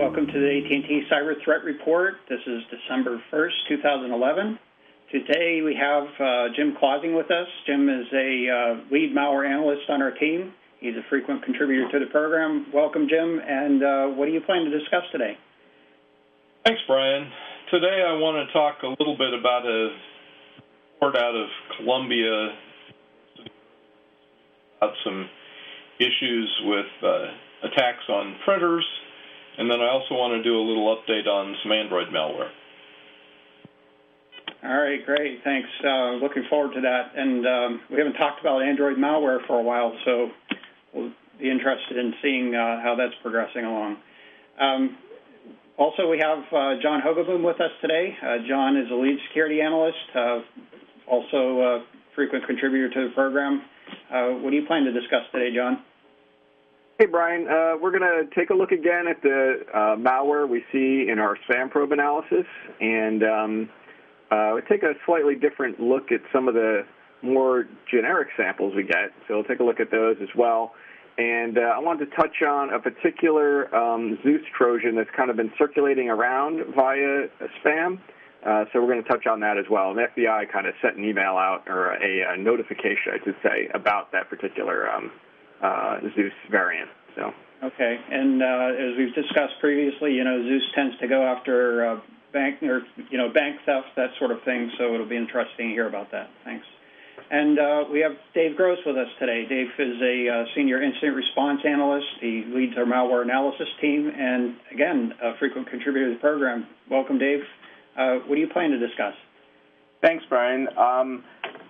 Welcome to the AT&T CyberThreat Report. This is December 1st, 2011. Today we have Jim Clausing with us. Jim is a lead malware analyst on our team. He's a frequent contributor to the program. Welcome, Jim, and what do you plan to discuss today? Thanks, Brian. Today I want to talk a little bit about a report out of Columbia about some issues with attacks on printers, and then I also want to do a little update on some Android malware. All right, great. Thanks. Looking forward to that. And we haven't talked about Android malware for a while, so we'll be interested in seeing how that's progressing along. Also, we have John Hogoboom with us today. John is a lead security analyst, also a frequent contributor to the program. What do you plan to discuss today, John? Hey, Brian. We're going to take a look again at the malware we see in our spam probe analysis, and we'll take a slightly different look at some of the more generic samples we get. So we'll take a look at those as well. And I wanted to touch on a particular Zeus Trojan that's kind of been circulating around via spam. So we're going to touch on that as well. And the FBI kind of sent an email out, or a notification, I should say, about that particular Zeus variant. So. Okay, and as we've discussed previously, Zeus tends to go after bank theft, that sort of thing. So it'll be interesting to hear about that. Thanks. And we have Dave Gross with us today. Dave is a senior incident response analyst. He leads our malware analysis team, and again, a frequent contributor to the program. Welcome, Dave. What do you plan to discuss? Thanks, Brian.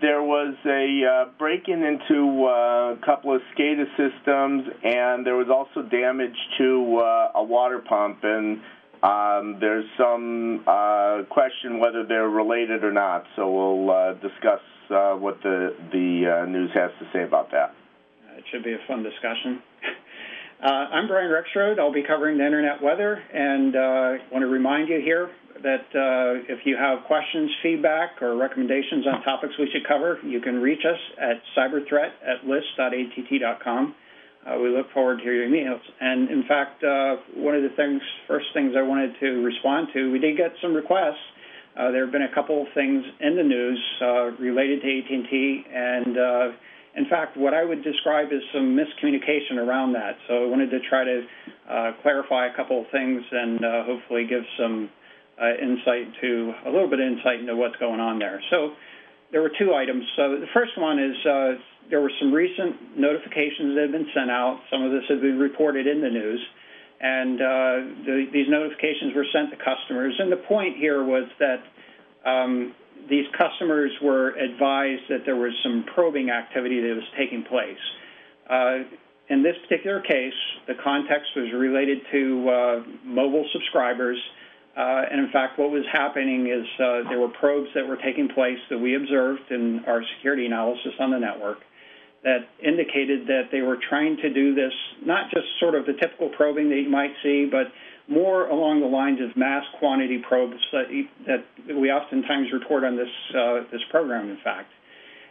There was a break-in into a couple of SCADA systems, and there was also damage to a water pump, and there's some question whether they're related or not, so we'll discuss what the news has to say about that. It should be a fun discussion. I'm Brian Rexroad. I'll be covering the Internet weather, and I want to remind you here that if you have questions, feedback, or recommendations on topics we should cover, you can reach us at cyberthreat@list.att.com. We look forward to your emails. And, in fact, one of the first things I wanted to respond to, we did get some requests. There have been a couple of things in the news related to AT&T, and, in fact, what I would describe as some miscommunication around that. So I wanted to try to clarify a couple of things and hopefully give some a little bit of insight into what's going on there. So there were two items. So the first one is there were some recent notifications that have been sent out. Some of this has been reported in the news. And these notifications were sent to customers. And the point here was that these customers were advised that there was some probing activity that was taking place. In this particular case, the context was related to mobile subscribers. And, in fact, what was happening is there were probes that were taking place that we observed in our security analysis on the network that indicated that they were trying to do this, not just sort of the typical probing that you might see, but more along the lines of mass quantity probes that we oftentimes report on this program, in fact.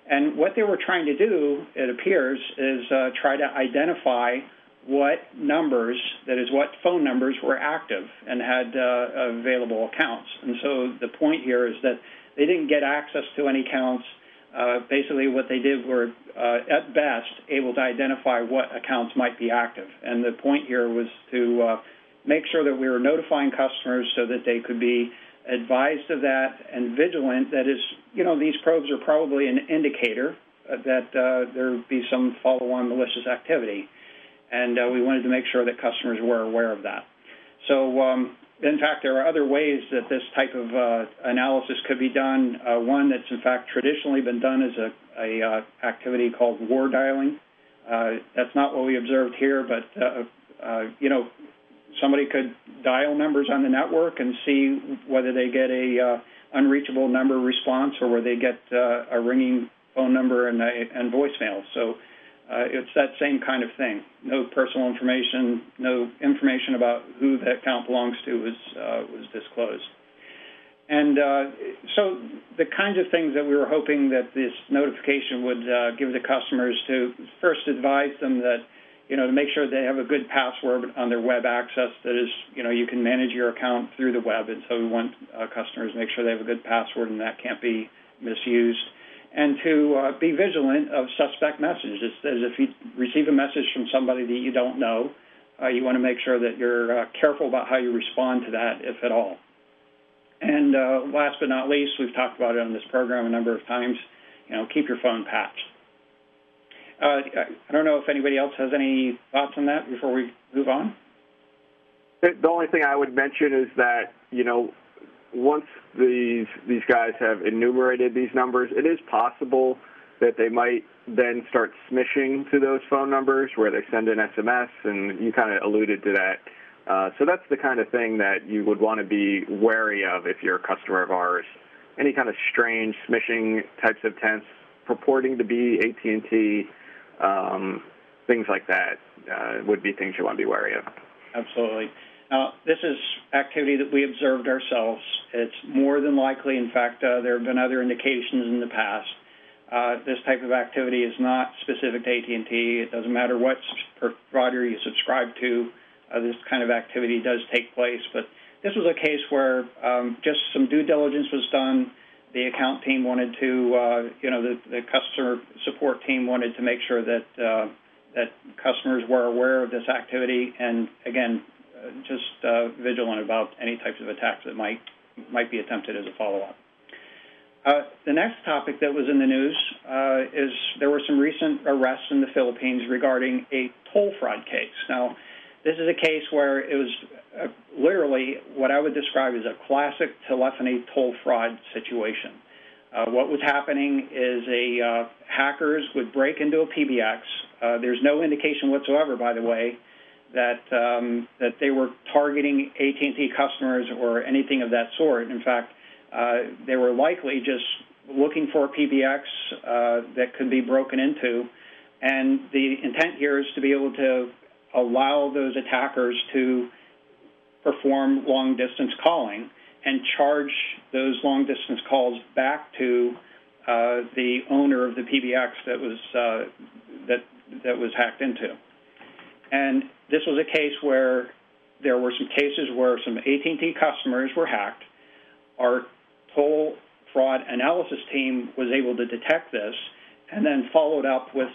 And what they were trying to do, it appears, is try to identify what numbers, that is, what phone numbers were active and had available accounts. And so the point here is that they didn't get access to any accounts. Basically, what they did were, at best, able to identify what accounts might be active. And the point here was to make sure that we were notifying customers so that they could be advised of that and vigilant. That is, these probes are probably an indicator that there would be some follow-on malicious activity. And we wanted to make sure that customers were aware of that. So, in fact, there are other ways that this type of analysis could be done. One that's, in fact, traditionally been done is a activity called war dialing. That's not what we observed here, but, somebody could dial numbers on the network and see whether they get a unreachable number response or whether they get a ringing phone number and voicemail. So it's that same kind of thing. No personal information, no information about who that account belongs to was disclosed. And so the kinds of things that we were hoping that this notification would give the customers to first advise them that, to make sure they have a good password on their web access that is, you can manage your account through the web. And so we want customers to make sure they have a good password and that can't be misused. And to be vigilant of suspect messages. As if you receive a message from somebody that you don't know, you want to make sure that you're careful about how you respond to that, if at all. And last but not least, we've talked about it on this program a number of times, keep your phone patched. I don't know if anybody else has any thoughts on that before we move on. The only thing I would mention is that, once these guys have enumerated these numbers, it is possible that they might then start smishing to those phone numbers where they send an SMS, and you kind of alluded to that. So that's the kind of thing that you would want to be wary of if you're a customer of ours. Any kind of strange smishing types of attempts purporting to be AT&T, things like that would be things you want to be wary of. Absolutely. This is activity that we observed ourselves. It's more than likely, in fact, there have been other indications in the past. This type of activity is not specific to AT&T. It doesn't matter what provider you subscribe to. This kind of activity does take place. But this was a case where just some due diligence was done. The account team wanted to, the customer support team wanted to make sure that that customers were aware of this activity, and again, just vigilant about any types of attacks that might be attempted as a follow-up. The next topic that was in the news is there were some recent arrests in the Philippines regarding a toll fraud case. Now, this is a case where it was literally what I would describe as a classic telephony toll fraud situation. What was happening is hackers would break into a PBX. There's no indication whatsoever, by the way, that they were targeting AT&T customers or anything of that sort. In fact, they were likely just looking for a PBX that could be broken into, and the intent here is to be able to allow those attackers to perform long-distance calling and charge those long-distance calls back to the owner of the PBX that was hacked into. And this was a case where there were some cases where some AT&T customers were hacked. Our toll fraud analysis team was able to detect this and then followed up with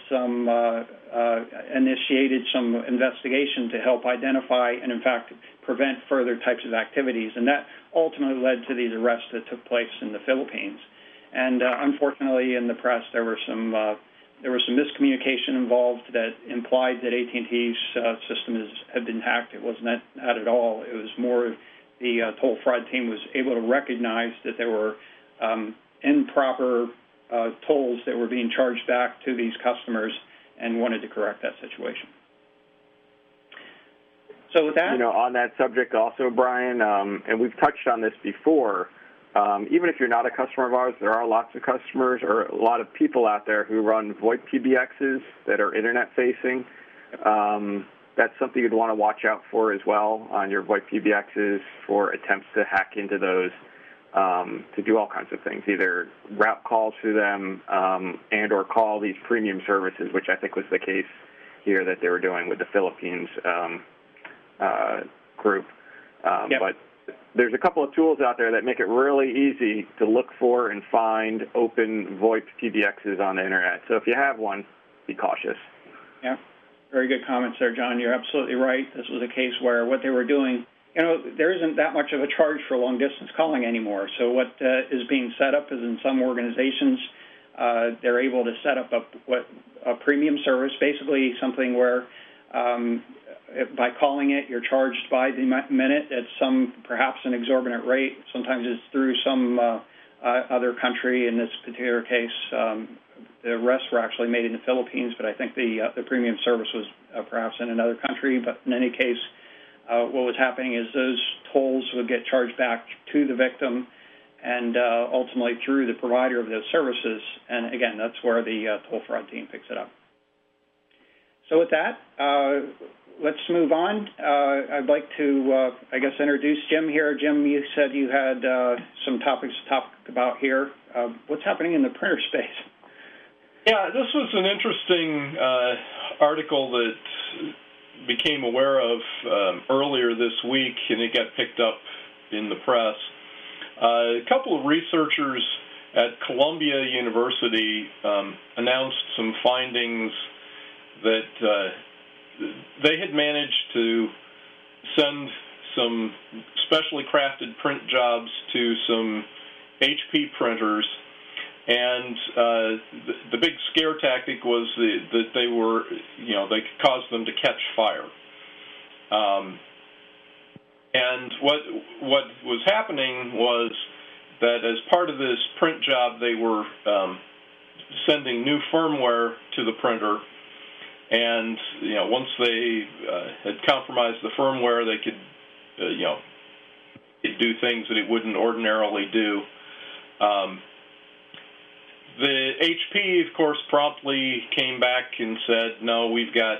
initiated some investigation to help identify and, in fact, prevent further types of activities. And that ultimately led to these arrests that took place in the Philippines. And unfortunately, in the press, there was some miscommunication involved that implied that AT&T's system had been hacked. It wasn't that at all. It was more the toll fraud team was able to recognize that there were improper tolls that were being charged back to these customers and wanted to correct that situation. So with that, on that subject also, Brian, and we've touched on this before, even if you're not a customer of ours, there are lots of customers or a lot of people out there who run VoIP PBXs that are internet-facing. That's something you'd want to watch out for as well on your VoIP PBXs for attempts to hack into those to do all kinds of things, either route calls to them and or call these premium services, which I think was the case here that they were doing with the Philippines group. Yep. But there's a couple of tools out there that make it really easy to look for and find open VoIP PBXs on the internet. So if you have one, be cautious. Yeah, very good comments there, John. You're absolutely right. This was a case where what they were doing, there isn't that much of a charge for long-distance calling anymore. So what is being set up is in some organizations, they're able to set up a premium service, basically something where by calling it, you're charged by the minute at perhaps an exorbitant rate. Sometimes it's through some other country. In this particular case, the arrests were actually made in the Philippines, but I think the premium service was perhaps in another country. But in any case, what was happening is those tolls would get charged back to the victim and ultimately through the provider of those services. And again, that's where the toll fraud team picks it up. So with that, let's move on. I'd like to, introduce Jim here. Jim, you said you had some topics to talk about here. What's happening in the printer space? Yeah, this was an interesting article that became aware of earlier this week, and it got picked up in the press. A couple of researchers at Columbia University announced some findings that they had managed to send some specially crafted print jobs to some HP printers, and the big scare tactic was that they were, they could cause them to catch fire. And what was happening was that as part of this print job, they were sending new firmware to the printer, and once they had compromised the firmware, they could do things that it wouldn't ordinarily do. The HP, of course, promptly came back and said, no, we've got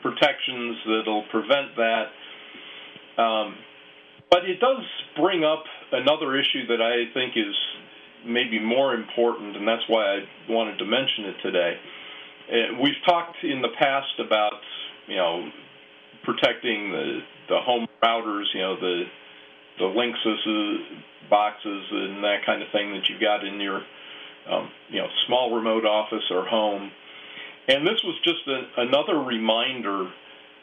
protections that'll prevent that. But it does bring up another issue that I think is maybe more important, and that's why I wanted to mention it today. We've talked in the past about, protecting the home routers, the Linksys boxes and that kind of thing that you've got in your, small remote office or home. And this was just another reminder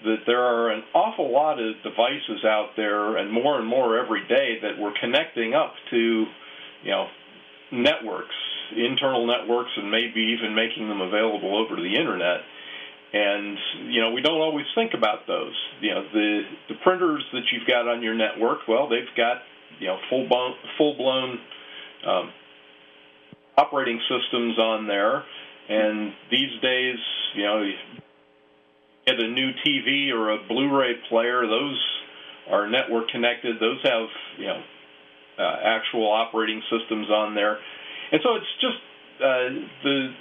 that there are an awful lot of devices out there, and more every day, that we're connecting up to, networks, internal networks, and maybe even making them available over to the internet. And, we don't always think about those. The printers that you've got on your network, well, they've got, full-blown operating systems on there. And these days, you get a new TV or a Blu-ray player, those are network connected. Those have, actual operating systems on there. And so it's just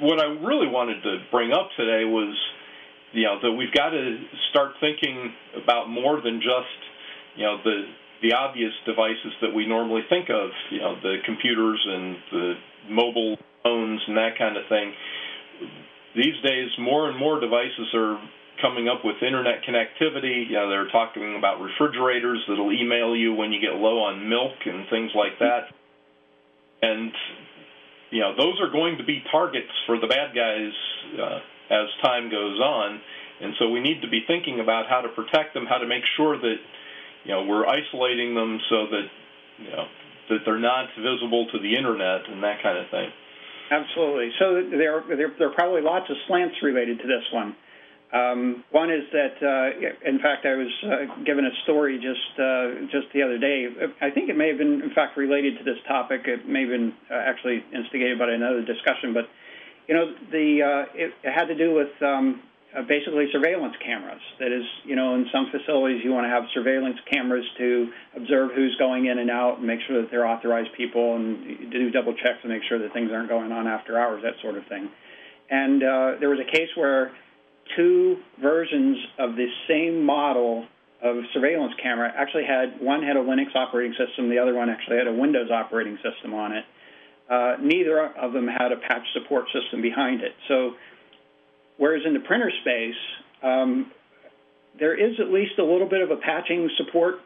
what I really wanted to bring up today was, that we've got to start thinking about more than just, the obvious devices that we normally think of, the computers and the mobile phones and that kind of thing. These days, more and more devices are coming up with internet connectivity. They're talking about refrigerators that'll email you when you get low on milk and things like that. And, those are going to be targets for the bad guys as time goes on. And so we need to be thinking about how to protect them, how to make sure that, we're isolating them so that, that they're not visible to the internet and that kind of thing. Absolutely. So there are probably lots of slants related to this one. One is that, in fact, I was given a story just the other day. I think it may have been, in fact, related to this topic. It may have been actually instigated by another discussion. But, it had to do with basically surveillance cameras. That is, in some facilities you want to have surveillance cameras to observe who's going in and out and make sure that they're authorized people and do double checks and make sure that things aren't going on after hours, that sort of thing. And there was a case where two versions of the same model of surveillance camera actually one had a Linux operating system, the other one actually had a Windows operating system on it. Neither of them had a patch support system behind it. So whereas in the printer space, there is at least a little bit of a patching support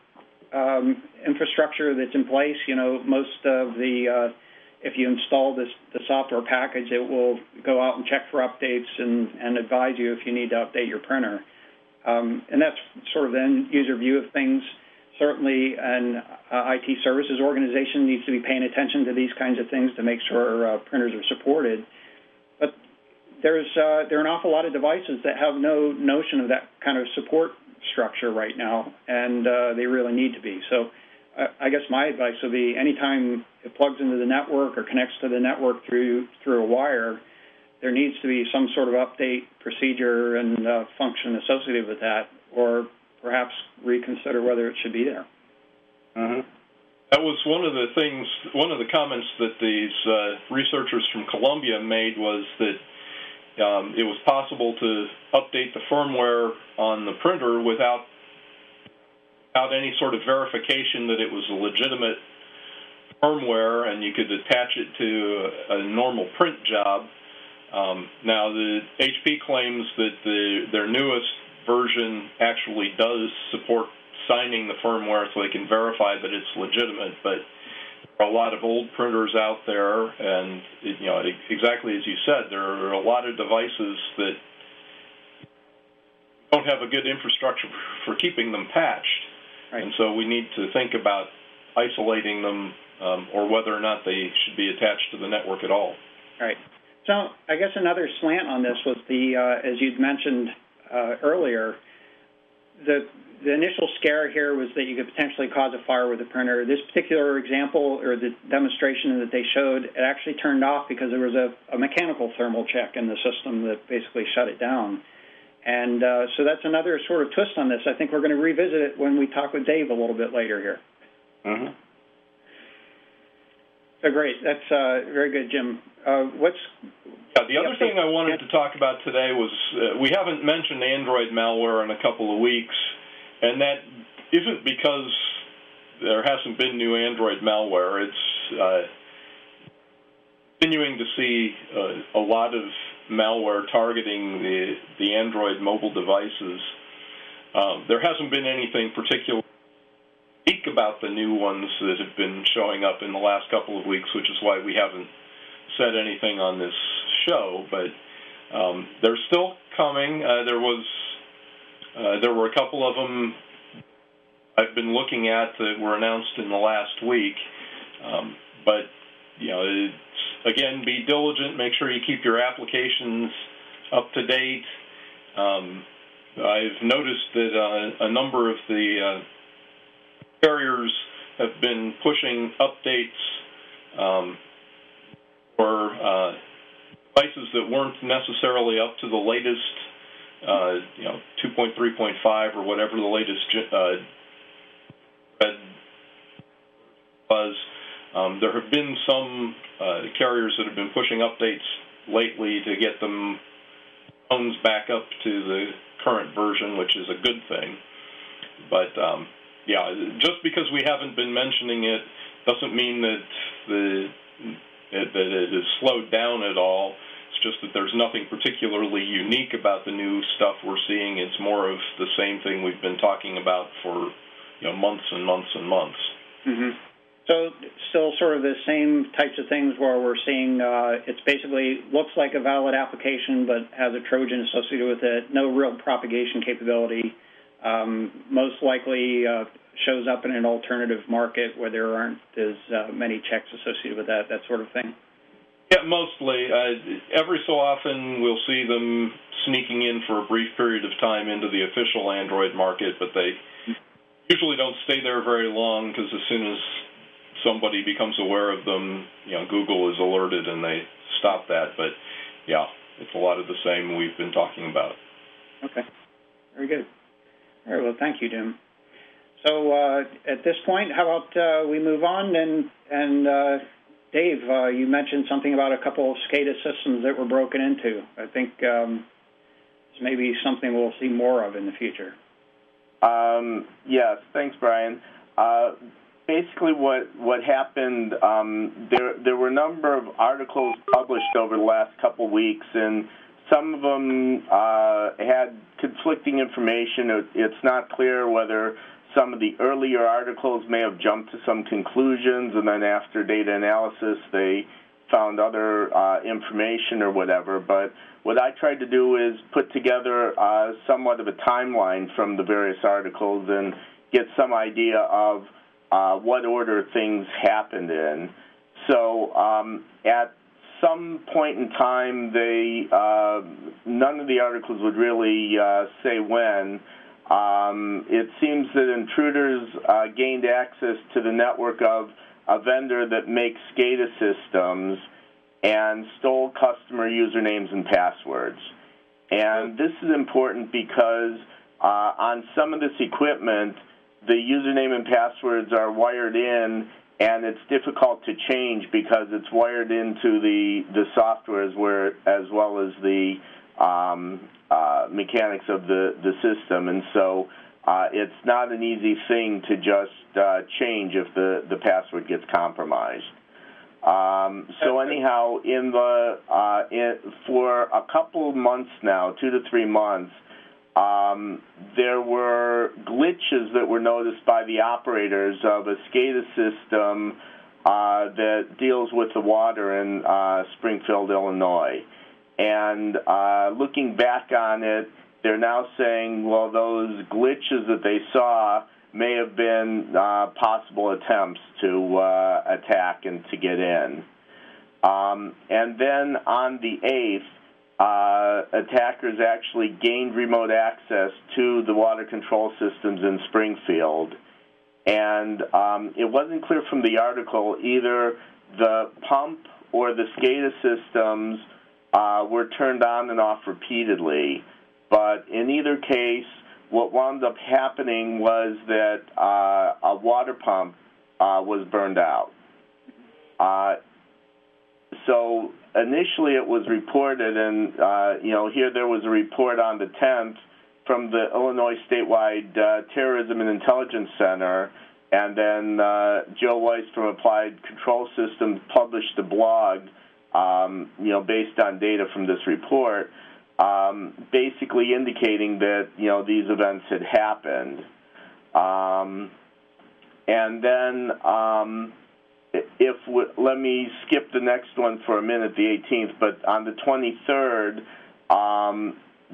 infrastructure that's in place. Most of if you install the software package, it will go out and check for updates and advise you if you need to update your printer. And that's sort of the end-user view of things. Certainly, an IT services organization needs to be paying attention to these kinds of things to make sure printers are supported. But there are an awful lot of devices that have no notion of that kind of support structure right now, and they really need to be. So I guess my advice would be anytime it plugs into the network or connects to the network through a wire, there needs to be some sort of update procedure and function associated with that, or perhaps reconsider whether it should be there. Mm-hmm. That was one of the comments that these researchers from Columbia made was that it was possible to update the firmware on the printer without any sort of verification that it was a legitimate firmware, and you could attach it to a normal print job. Now, the HP claims that their newest version actually does support signing the firmware so they can verify that it's legitimate, but there are a lot of old printers out there, and exactly as you said, there are a lot of devices that don't have a good infrastructure for keeping them patched, right. And so we need to think about isolating them or whether or not they should be attached to the network at all. Right. So I guess another slant on this was as you'd mentioned earlier, the initial scare here was that you could potentially cause a fire with the printer. This particular example, or the demonstration that they showed, it actually turned off because there was a mechanical thermal check in the system that basically shut it down. And so that's another sort of twist on this. I think we're going to revisit it when we talk with Dave a little bit later here. Mm-hmm. So great. That's very good, Jim. The other thing I wanted to talk about today was we haven't mentioned Android malware in a couple of weeks, and that isn't because there hasn't been new Android malware. It's continuing to see a lot of malware targeting the Android mobile devices. There hasn't been anything particularly unique about the new ones that have been showing up in the last couple of weeks, which is why we haven't said anything on this show, but they're still coming. There were a couple of them I've been looking at that were announced in the last week, but it's, again, be diligent, make sure you keep your applications up to date. I've noticed that a number of the carriers have been pushing updates for devices that weren't necessarily up to the latest, 2.3.5 or whatever the latest was. There have been some carriers that have been pushing updates lately to get them phones back up to the current version, which is a good thing. But just because we haven't been mentioning it doesn't mean that that it has slowed down at all. It's just that there's nothing particularly unique about the new stuff we're seeing. It's more of the same thing we've been talking about for months and months and months. Mm-hmm. So still sort of the same types of things where we're seeing it's basically looks like a valid application but has a Trojan associated with it, no real propagation capability, most likely shows up in an alternative market where there aren't as many checks associated with that sort of thing? Yeah, mostly. Every so often we'll see them sneaking in for a brief period of time into the official Android market, but they usually don't stay there very long because as soon as somebody becomes aware of them, Google is alerted and they stop that. But, it's a lot of the same we've been talking about. Okay. Very good. All right, well, thank you, Jim. So at this point, how about we move on? And Dave, you mentioned something about a couple of SCADA systems that were broken into. I think it's maybe something we'll see more of in the future. Yes, thanks, Brian. Basically, what happened, there were a number of articles published over the last couple of weeks, and some of them had conflicting information. It's not clear whether some of the earlier articles may have jumped to some conclusions, and then after data analysis, they found other information or whatever. But what I tried to do is put together somewhat of a timeline from the various articles and get some idea of what order things happened in. So at some point in time, none of the articles would really say when. It seems that intruders gained access to the network of a vendor that makes SCADA systems and stole customer usernames and passwords. And this is important because on some of this equipment, the username and passwords are wired in, and it's difficult to change because it's wired into the software as well as the mechanics of the system. And so it's not an easy thing to just change if the password gets compromised. So anyhow, for a couple of months now, 2 to 3 months, there were glitches that were noticed by the operators of a SCADA system that deals with the water in Springfield, Illinois. And looking back on it, they're now saying, well, those glitches that they saw may have been possible attempts to attack and to get in. And then on the 8th, attackers actually gained remote access to the water control systems in Springfield. And it wasn't clear from the article, either the pump or the SCADA systems were turned on and off repeatedly. But in either case, what wound up happening was that a water pump was burned out. So initially it was reported, and here there was a report on the 10th from the Illinois Statewide Terrorism and Intelligence Center, and then Joe Weiss from Applied Control Systems published a blog, based on data from this report, basically indicating that these events had happened. And then let me skip the next one for a minute, the 18th, but on the 23rd,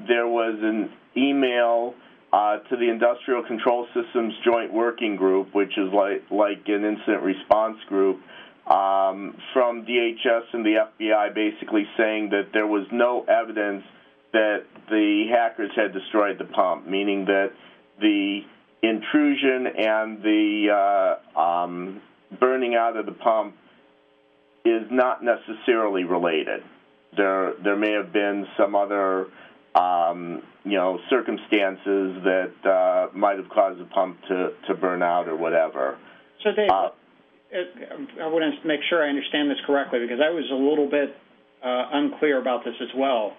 there was an email to the Industrial Control Systems Joint Working Group, which is like an incident response group, from DHS and the FBI, basically saying that there was no evidence that the hackers had destroyed the pump, meaning that the intrusion and the burning out of the pump is not necessarily related. There may have been some other circumstances that might have caused the pump to burn out or whatever. So, Dave, I want to make sure I understand this correctly, because I was a little bit unclear about this as well.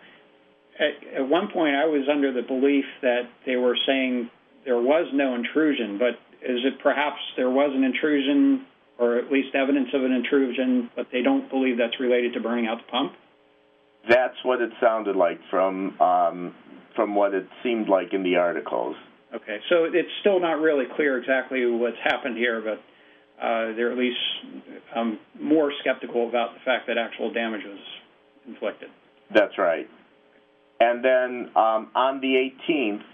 At one point, I was under the belief that they were saying there was no intrusion, but is it perhaps there was an intrusion, or at least evidence of an intrusion, but they don't believe that's related to burning out the pump? That's what it sounded like from what it seemed like in the articles. Okay, so it's still not really clear exactly what's happened here, but they're at least more skeptical about the fact that actual damage was inflicted. That's right. And then on the 18th,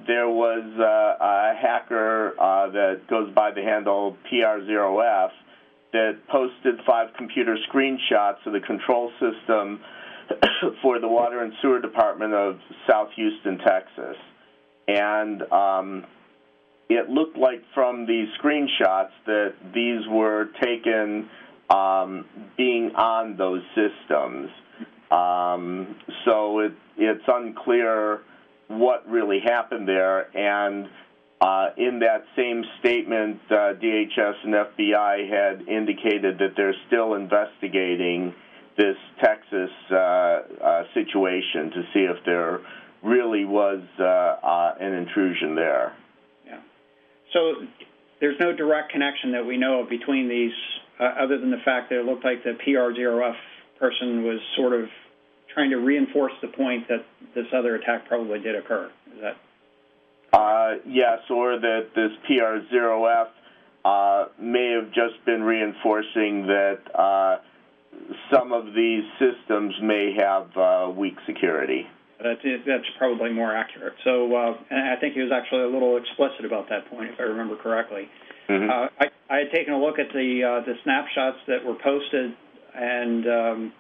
there was a hacker that goes by the handle PR0F that posted 5 computer screenshots of the control system for the Water and Sewer Department of South Houston, Texas. And it looked like from these screenshots that these were taken being on those systems. So it's unclear what really happened there. And in that same statement, DHS and FBI had indicated that they're still investigating this Texas situation to see if there really was an intrusion there. Yeah. So there's no direct connection that we know of between these, other than the fact that it looked like the PR0F person was sort of trying to reinforce the point that this other attack probably did occur. Is that? Yes, or that this PR0F may have just been reinforcing that some of these systems may have weak security. That's probably more accurate. So and I think he was actually a little explicit about that point, if I remember correctly. Mm-hmm. I had taken a look at the snapshots that were posted, and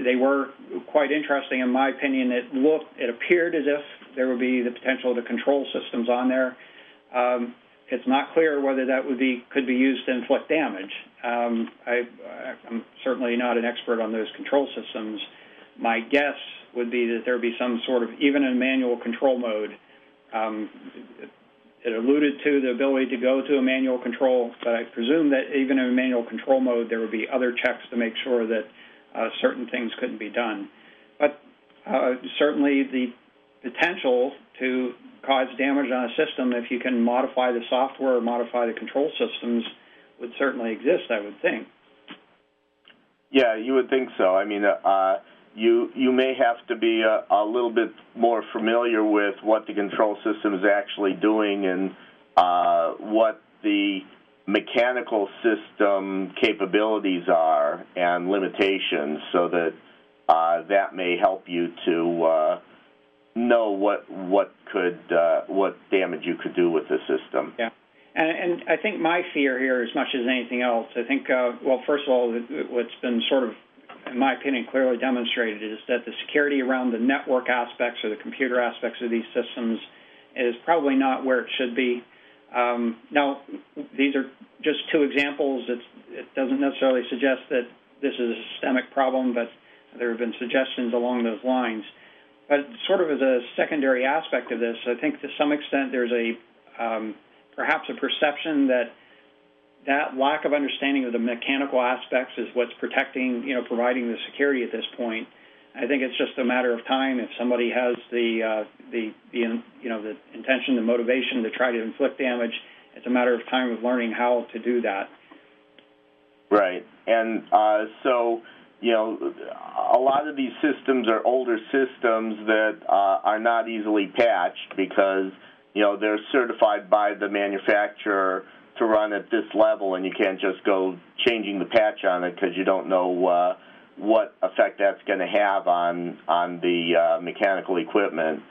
they were quite interesting. In my opinion, it appeared as if there would be the potential to control systems on there. It's not clear whether that could be used to inflict damage. I'm certainly not an expert on those control systems. My guess would be that there would be some sort of, even in manual control mode, it alluded to the ability to go to a manual control, but I presume that even in manual control mode, there would be other checks to make sure that certain things couldn't be done. But certainly the potential to cause damage on a system, if you can modify the software or modify the control systems, would certainly exist, I would think. Yeah, you would think so. I mean, you may have to be a little bit more familiar with what the control system is actually doing and what the mechanical system capabilities are and limitations, so that that may help you to know what damage you could do with the system. Yeah. And I think my fear here, as much as anything else, I think, well, first of all, what's been sort of, in my opinion, clearly demonstrated is that the security around the network aspects or the computer aspects of these systems is probably not where it should be. Now, these are just two examples. It doesn't necessarily suggest that this is a systemic problem, but there have been suggestions along those lines. But sort of as a secondary aspect of this, I think to some extent there's perhaps a perception that lack of understanding of the mechanical aspects is what's protecting, providing the security at this point. I think it's just a matter of time. If somebody has the intention, the motivation to try to inflict damage, it's a matter of time of learning how to do that. Right, and so a lot of these systems are older systems that are not easily patched because they're certified by the manufacturer to run at this level, and you can't just go changing the patch on it because you don't know what effect that's going to have on the mechanical equipment.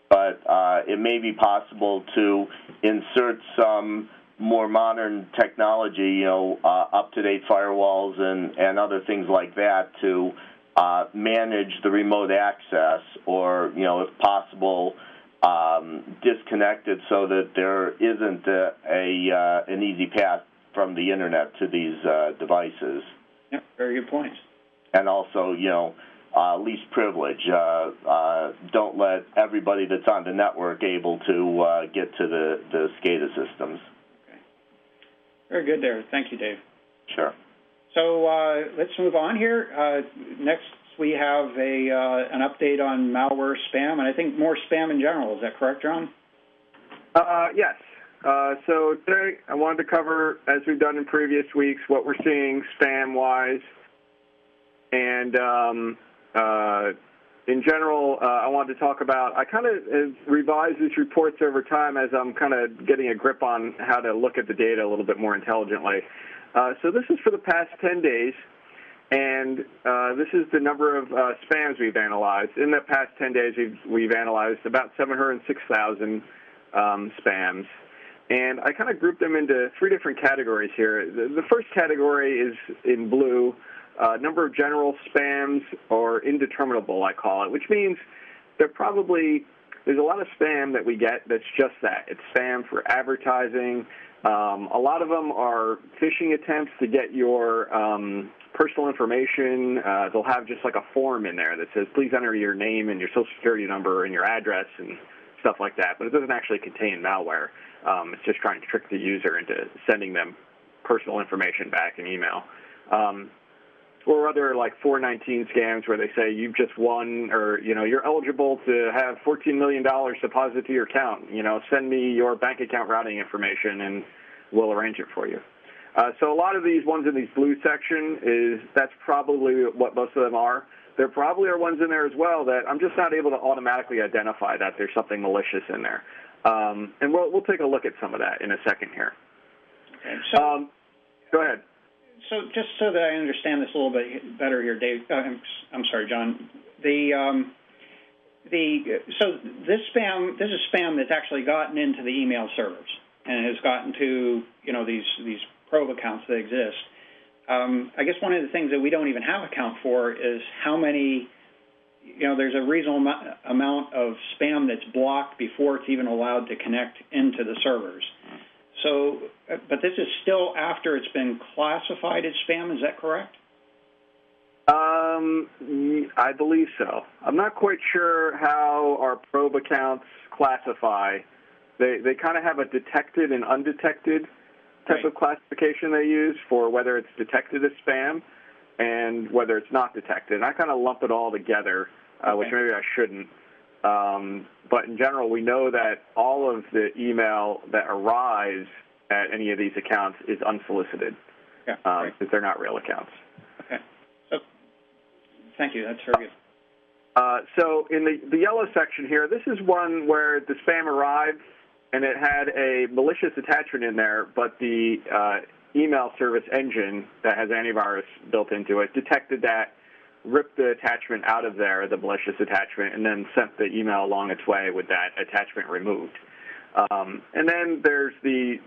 But it may be possible to insert some more modern technology, up-to-date firewalls and other things like that to manage the remote access, or, if possible, disconnected so that there isn't an easy path from the internet to these devices. Yeah, very good point. And also, least privilege. Don't let everybody that's on the network able to get to the SCADA systems. Okay. Very good there. Thank you, Dave. Sure. So let's move on here. Next, we have an update on malware spam, and I think more spam in general. Is that correct, John? Yes. So today I wanted to cover, as we've done in previous weeks, what we're seeing spam-wise. And in general, I wanted to talk about, I kind of revise these reports over time as I'm kind of getting a grip on how to look at the data a little bit more intelligently. So this is for the past 10 days. And this is the number of spams we've analyzed. In the past 10 days, we've analyzed about 706,000 spams. And I kind of grouped them into three different categories here. The first category is in blue, number of general spams, or indeterminable, I call it, which means there's a lot of spam that we get that's just that. It's spam for advertising. A lot of them are phishing attempts to get your personal information. They'll have just like a form in there that says, please enter your name and your social security number and your address and stuff like that, but it doesn't actually contain malware. It's just trying to trick the user into sending them personal information back in email. Or other like 419 scams where they say you've just won, or you're eligible to have $14 million deposited to your account. Send me your bank account routing information and we'll arrange it for you. So a lot of these ones in these blue section that's probably what most of them are. There probably are ones in there as well that I'm just not able to automatically identify that there's something malicious in there. And we'll take a look at some of that in a second here. Okay, so, go ahead. So just so that I understand this a little bit better here, Dave. I'm sorry, John. So this is spam that's actually gotten into the email servers and has gotten to these probe accounts that exist. I guess one of the things that we don't even have account for is how many. There's a reasonable amount of spam that's blocked before it's even allowed to connect into the servers. So, but this is still after it's been classified as spam, is that correct? I believe so. I'm not quite sure how our probe accounts classify. They kind of have a detected and undetected type of classification they use for whether it's detected as spam and whether it's not detected. And I kind of lump it all together, which maybe I shouldn't. But in general, we know that all of the email that arrives at any of these accounts is unsolicited because they're not real accounts. Okay. So Thank you. That's very good. So in the yellow section here, this is one where the spam arrived, and it had a malicious attachment in there, but the email service engine that has antivirus built into it detected that, ripped the attachment out of there, the malicious attachment, and then sent the email along its way with that attachment removed. And then there's a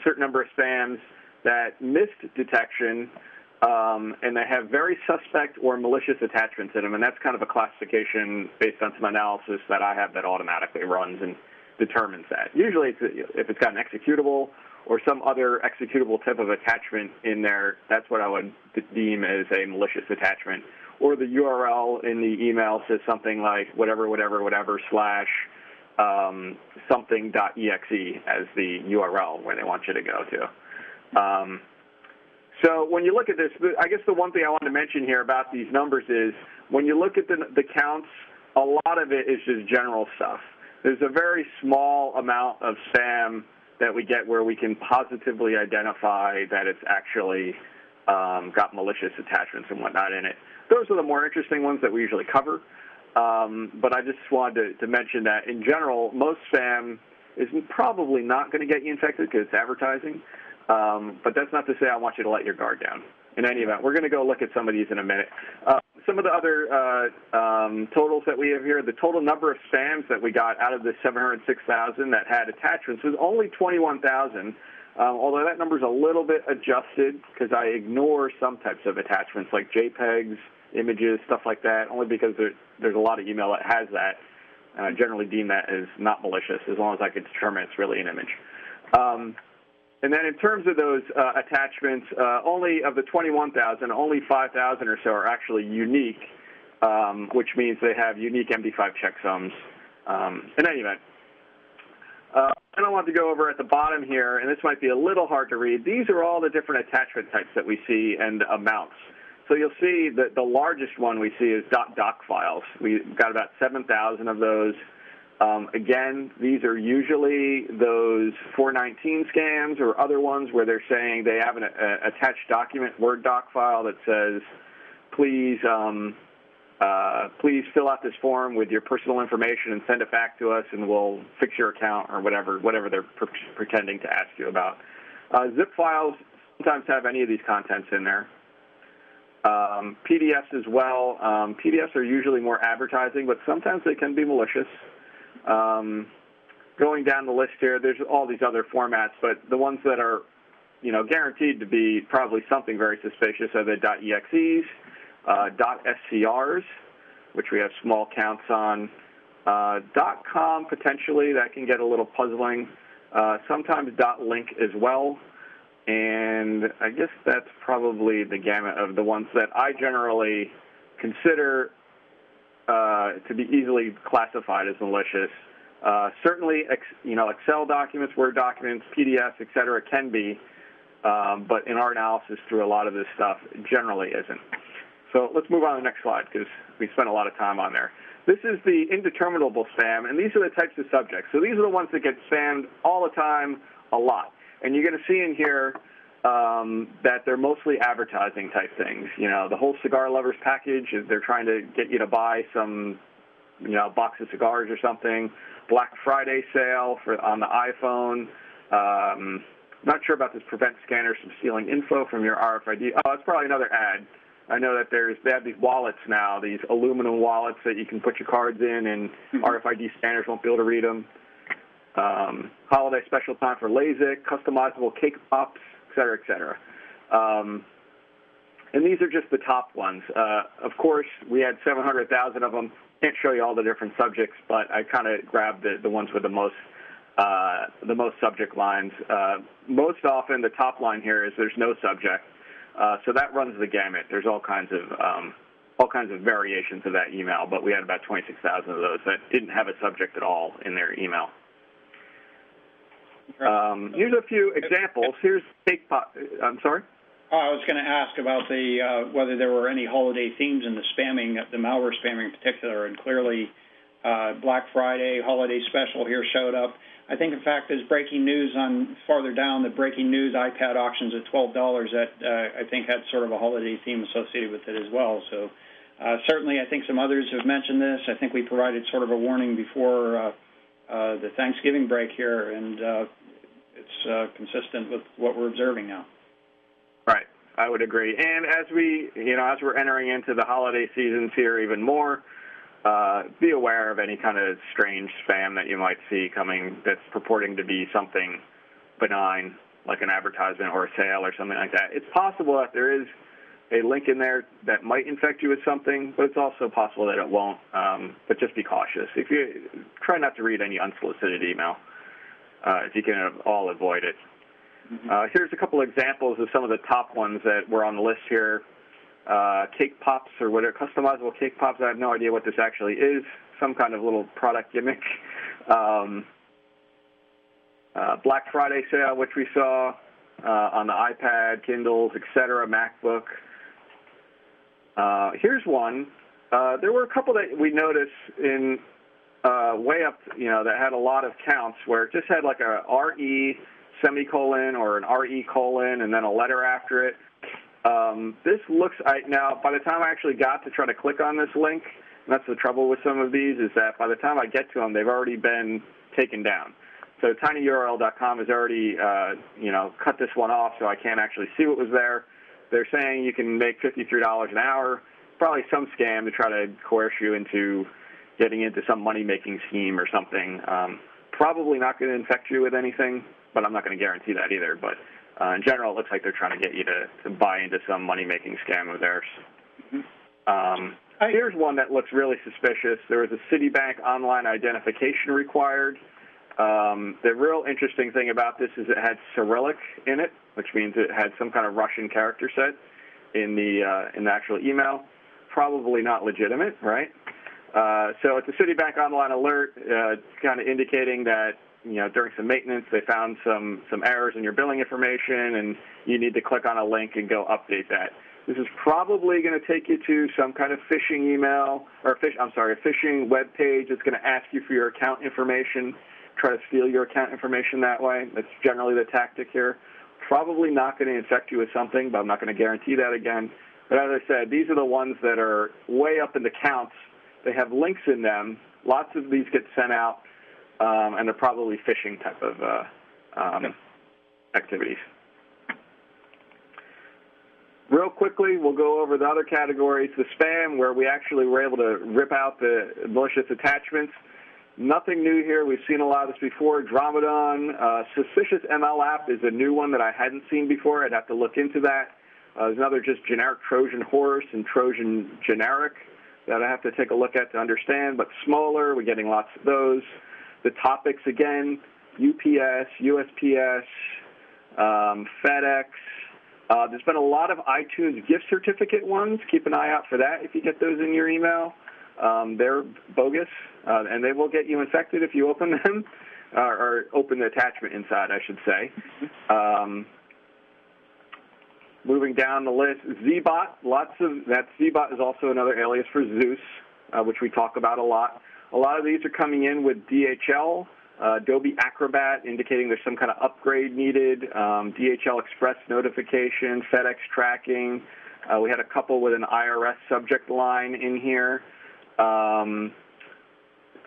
certain number of spams that missed detection, and they have very suspect or malicious attachments in them, and that's kind of a classification based on some analysis that I have that automatically runs and determines that. Usually, if it's got an executable or some other executable type of attachment in there, that's what I would deem as a malicious attachment. Or the URL in the email says something like whatever / something.exe as the URL where they want you to go to. So when you look at this, I guess the one thing I want to mention here about these numbers is when you look at the counts, a lot of it is just general stuff. There's a very small amount of spam that we get where we can positively identify that it's actually got malicious attachments and whatnot in it. Those are the more interesting ones that we usually cover. But I just wanted to mention that in general, most spam is probably not going to get you infected because it's advertising. But that's not to say I want you to let your guard down. In any event, we're going to go look at some of these in a minute. Some of the other totals that we have here, the total number of spams that we got out of the 706,000 that had attachments was only 21,000, although that number is a little bit adjusted because I ignore some types of attachments like JPEGs, images, stuff like that, only because there's a lot of email that has that. And I generally deem that as not malicious as long as I can determine it's really an image. And then in terms of those attachments, only of the 21,000, only 5,000 or so are actually unique, which means they have unique MD5 checksums. In any event, I don't want to go over at the bottom here, and this might be a little hard to read. These are all the different attachment types that we see and amounts. So you'll see that the largest one we see is .doc files. We've got about 7,000 of those. Again, these are usually those 419 scams or other ones where they're saying they have an attached document, Word doc file that says, please fill out this form with your personal information and send it back to us, and we'll fix your account or whatever they're pretending to ask you about. Zip files sometimes have any of these contents in there. PDFs as well. PDFs are usually more advertising, but sometimes they can be malicious. Going down the list here, there's all these other formats, but the ones that are, guaranteed to be probably something very suspicious are the .exes, .scrs, which we have small counts on, .com potentially, that can get a little puzzling, sometimes .link as well, and I guess that's probably the gamut of the ones that I generally consider to be easily classified as malicious. Certainly, Excel documents, Word documents, PDFs, et cetera, can be, but in our analysis through a lot of this stuff, it generally isn't. So let's move on to the next slide because we spent a lot of time on there. This is the indeterminable spam, and these are the types of subjects. So these are the ones that get spammed all the time, a lot. And you're going to see in here that they're mostly advertising type things. The whole cigar lovers package, they're trying to get you to buy some, box of cigars or something. Black Friday sale on the iPhone. Not sure about this prevent scanners from stealing info from your RFID. Oh, it's probably another ad. I know that they have these wallets now, these aluminum wallets that you can put your cards in, and RFID scanners won't be able to read them. Holiday special time for LASIK, customizable cake pops, et cetera, et cetera. And these are just the top ones. Of course, we had 700,000 of them. Can't show you all the different subjects, but I kind of grabbed the ones with the most subject lines. Most often, the top line here is there's no subject, so that runs the gamut. There's all kinds of variations of that email, but we had about 26,000 of those that didn't have a subject at all in their email. Here's a few examples. Here's cake pop. I'm sorry? I was going to ask about whether there were any holiday themes in the spamming, the malware spamming in particular, and clearly Black Friday holiday special here showed up. I think, in fact, there's breaking news on farther down, the breaking news iPad auctions at $12 that I think had sort of a holiday theme associated with it as well. So Certainly, I think some others have mentioned this. I think we provided sort of a warning before the Thanksgiving break here, and it's consistent with what we're observing now. Right, I would agree. And as we're entering into the holiday seasons here even more, be aware of any kind of strange spam that you might see coming that's purporting to be something benign, like an advertisement or a sale or something like that. It's possible that there is a link in there that might infect you with something, but it's also possible that it won't. But just be cautious. If you try not to read any unsolicited email, if you can all avoid it. Here's a couple examples of some of the top ones that were on the list here. Cake pops or whatever, customizable cake pops. I have no idea what this actually is. Some kind of little product gimmick. Black Friday sale, which we saw on the iPad, Kindles, etc., MacBook. Here's one. There were a couple that we noticed in way up, that had a lot of counts where it just had like a RE semicolon or an RE colon and then a letter after it. This looks, now by the time I actually got to try to click on this link, and that's the trouble with some of these, is that by the time I get to them, they've already been taken down. So tinyurl.com has already, cut this one off, so I can't actually see what was there. They're saying you can make $53 an hour, probably some scam to try to coerce you into getting into some money-making scheme or something. Probably not going to infect you with anything, but I'm not going to guarantee that either. But in general, it looks like they're trying to get you to buy into some money-making scam of theirs. Here's one that looks really suspicious. There was a Citibank online identification required. The real interesting thing about this is it had Cyrillic in it, which means it had some kind of Russian character set in the actual email. Probably not legitimate, right? So it's a Citibank online alert, kind of indicating that during some maintenance they found some errors in your billing information, and you need to click on a link and go update that. This is probably going to take you to some kind of phishing email or a phishing web page that's going to ask you for your account information. Try to steal your account information that way. That's generally the tactic here. Probably not going to infect you with something, but I'm not going to guarantee that again. But as I said, these are the ones that are way up in the counts. They have links in them. Lots of these get sent out, and they're probably phishing type of activities. Real quickly, we'll go over the other categories. The spam, where we actually were able to rip out the malicious attachments. Nothing new here. We've seen a lot of this before. Dromedon, suspicious ML app is a new one that I hadn't seen before. I'd have to look into that. There's another just generic Trojan horse and Trojan generic that I have to take a look at to understand, but smaller. We're getting lots of those. The topics, again, UPS, USPS, FedEx. There's been a lot of iTunes gift certificate ones. Keep an eye out for that if you get those in your email. They're bogus, and they will get you infected if you open them, or open the attachment inside, I should say. Moving down the list, Zbot. Zbot is also another alias for Zeus, which we talk about a lot. A lot of these are coming in with DHL, Adobe Acrobat, indicating there's some kind of upgrade needed, DHL Express notification, FedEx tracking. We had a couple with an IRS subject line in here. And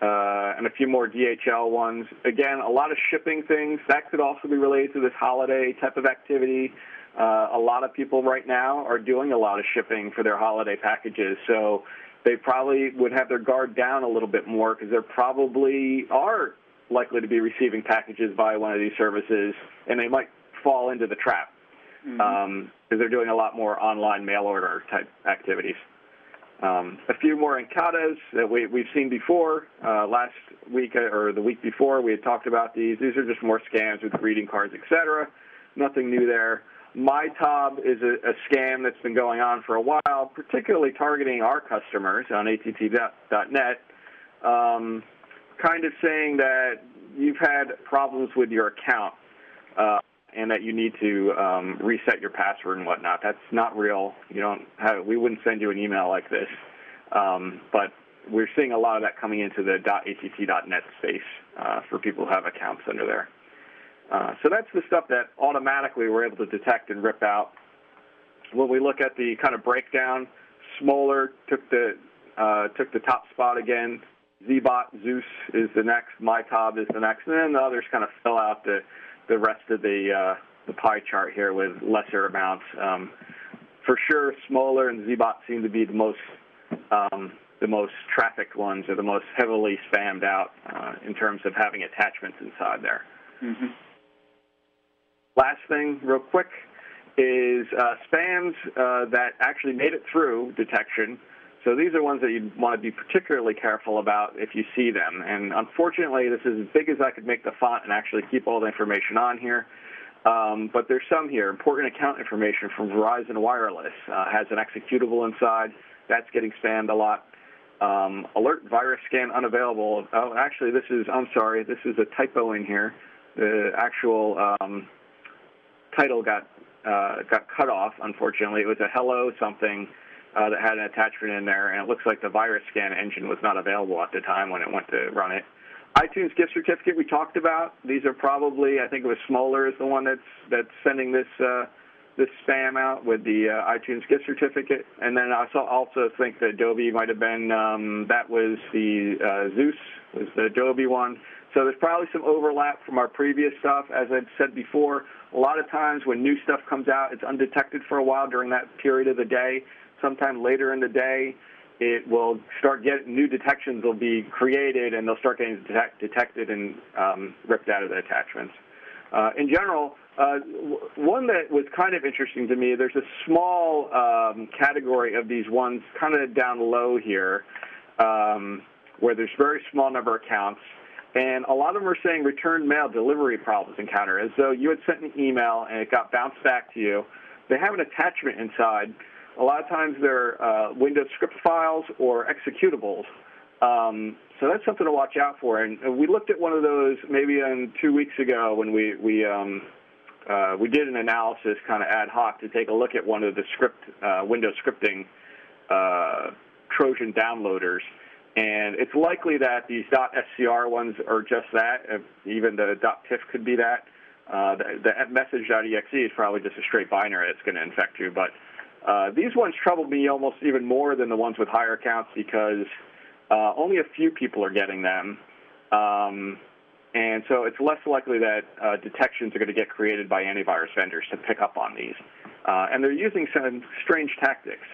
a few more DHL ones. Again, a lot of shipping things. That could also be related to this holiday type of activity. A lot of people right now are doing a lot of shipping for their holiday packages, so they probably would have their guard down a little bit more because they probably are likely to be receiving packages via one of these services, and they might fall into the trap because they're doing a lot more online mail order type activities. A few more encadas that we've seen before. Last week or the week before, we had talked about these. These are just more scams with greeting cards, etc. Nothing new there. MyTob is a scam that's been going on for a while, particularly targeting our customers on AT&T.net, kind of saying that you've had problems with your account and that you need to reset your password and whatnot. That's not real. We wouldn't send you an email like this. But we're seeing a lot of that coming into the .att.net space for people who have accounts under there. So that's the stuff that automatically we're able to detect and rip out. When we look at the kind of breakdown, Smoller took the top spot again. Zbot, Zeus is the next. MyTob is the next, and then the others kind of fill out the rest of the pie chart here with lesser amounts. For sure, Smoller and Zbot seem to be the most trafficked ones, or the most heavily spammed out in terms of having attachments inside there. Mm-hmm. Last thing, real quick, is spams that actually made it through detection. So these are ones that you want to be particularly careful about if you see them. And unfortunately, this is as big as I could make the font and actually keep all the information on here. But there's some here. Important account information from Verizon Wireless has an executable inside. That's getting spammed a lot. Alert virus scan unavailable. Oh, actually, this is a typo in here. The actual title got cut off, unfortunately. It was a hello something that had an attachment in there, and it looks like the virus scan engine was not available at the time when it went to run it. iTunes gift certificate we talked about. These are probably, I think it was Smoller is the one that's sending this spam out with the iTunes gift certificate. And then I also think that Adobe might have been, that was the Zeus, was the Adobe one. So there's probably some overlap from our previous stuff. As I've said before, a lot of times when new stuff comes out, it's undetected for a while during that period of the day. Sometime later in the day, it will start getting, new detections will be created, and they'll start getting detected and ripped out of the attachments. In general, one that was kind of interesting to me, there's a small category of these ones kind of down low here where there's very small number of accounts, and a lot of them are saying returned mail delivery problems encountered, as though you had sent an email and it got bounced back to you. They have an attachment inside. A lot of times they're Windows script files or executables. So that's something to watch out for. And we looked at one of those maybe 2 weeks ago when we did an analysis kind of ad hoc to take a look at one of the Windows scripting Trojan downloaders. And it's likely that these .scr ones are just that. Even the .tiff could be that. The message.exe is probably just a straight binary that's going to infect you. But these ones troubled me almost even more than the ones with higher accounts because only a few people are getting them. And so it's less likely that detections are going to get created by antivirus vendors to pick up on these. And they're using some strange tactics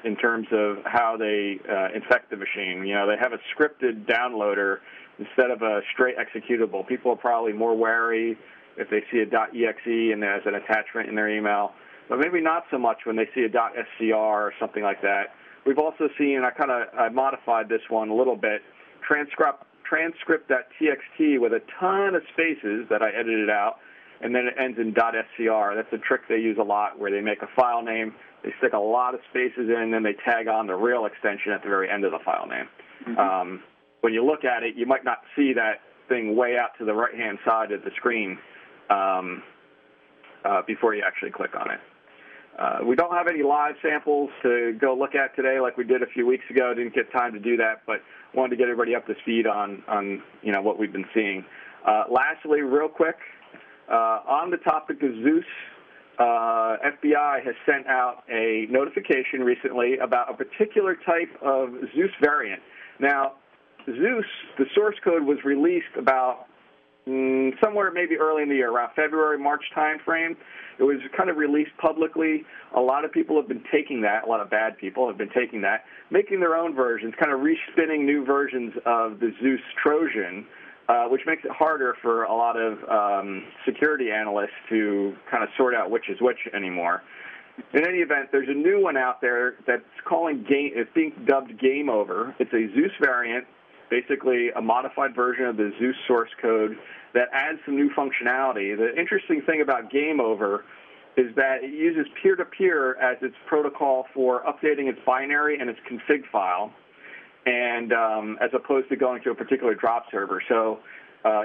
in terms of how they infect the machine. You know, they have a scripted downloader instead of a straight executable. People are probably more wary if they see a .exe and there's an attachment in their email, but maybe not so much when they see a .scr or something like that. We've also seen, I modified this one a little bit, transcript.txt with a ton of spaces that I edited out, and then it ends in .scr. That's a trick they use a lot where they make a file name, they stick a lot of spaces in, and then they tag on the real extension at the very end of the file name. Mm-hmm. When you look at it, you might not see that thing way out to the right-hand side of the screen before you actually click on it. We don't have any live samples to go look at today like we did a few weeks ago. Didn't get time to do that, but wanted to get everybody up to speed on what we've been seeing. Lastly, real quick, on the topic of Zeus, FBI has sent out a notification recently about a particular type of Zeus variant. Now, Zeus, the source code was released about somewhere maybe early in the year, around February, March time frame. It was kind of released publicly. A lot of people have been taking that, a lot of bad people have been taking that, making their own versions, kind of respinning new versions of the Zeus Trojan, which makes it harder for a lot of security analysts to kind of sort out which is which anymore. In any event, there's a new one out there that's it's being dubbed Game Over. It's a Zeus variant, basically a modified version of the Zeus source code that adds some new functionality. The interesting thing about Game Over is that it uses peer-to-peer as its protocol for updating its binary and its config file, and as opposed to going to a particular drop server. So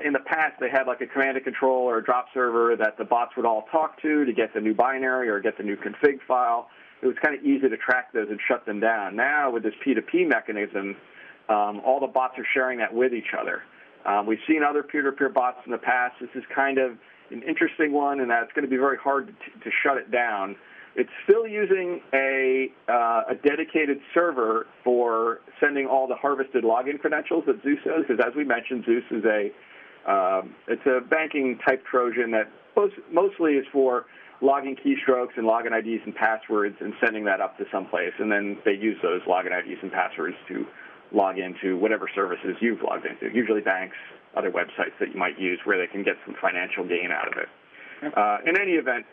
in the past, they had like a command and control or a drop server that the bots would all talk to get the new binary or get the new config file. It was kind of easy to track those and shut them down. Now, with this P2P mechanism, all the bots are sharing that with each other. We've seen other peer-to-peer bots in the past. This is kind of an interesting one in that it's going to be very hard to shut it down. It's still using a dedicated server for sending all the harvested login credentials that Zeus does, because as we mentioned, Zeus is it's a banking type Trojan that mostly is for logging keystrokes and login IDs and passwords and sending that up to someplace, and then they use those login IDs and passwords to log into whatever services you've logged into, usually banks, other websites that you might use where they can get some financial gain out of it. In any event,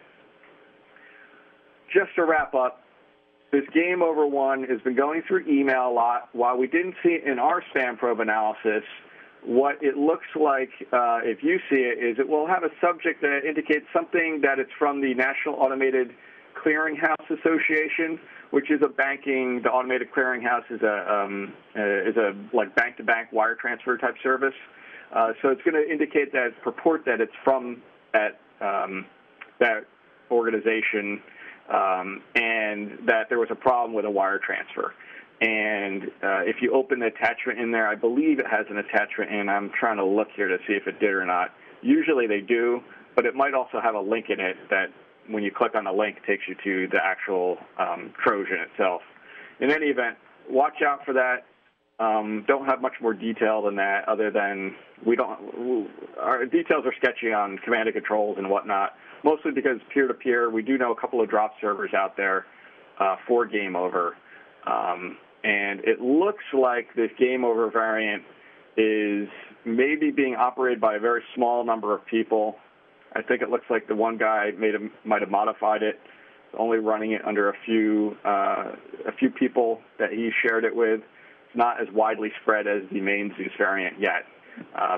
just to wrap up, this Game Over one has been going through email a lot. While we didn't see it in our spam probe analysis, what it looks like, if you see it, is it will have a subject that indicates something that it's from the National Automated Clearinghouse Association, which is a banking. The Automated Clearinghouse is a like bank-to-bank wire transfer type service. So it's going to indicate that purport that it's from that organization. And that there was a problem with a wire transfer. And if you open the attachment in there, I believe it has an attachment in. I'm trying to look here to see if it did or not. Usually they do, but it might also have a link in it that when you click on the link takes you to the actual Trojan itself. In any event, watch out for that. Don't have much more detail than that other than our details are sketchy on command and controls and whatnot. Mostly because peer-to-peer, we do know a couple of drop servers out there for Game Over. And it looks like this Game Over variant is maybe being operated by a very small number of people. I think it looks like the one guy might have modified it, only running it under a few people that he shared it with. It's not as widely spread as the main Zeus variant yet,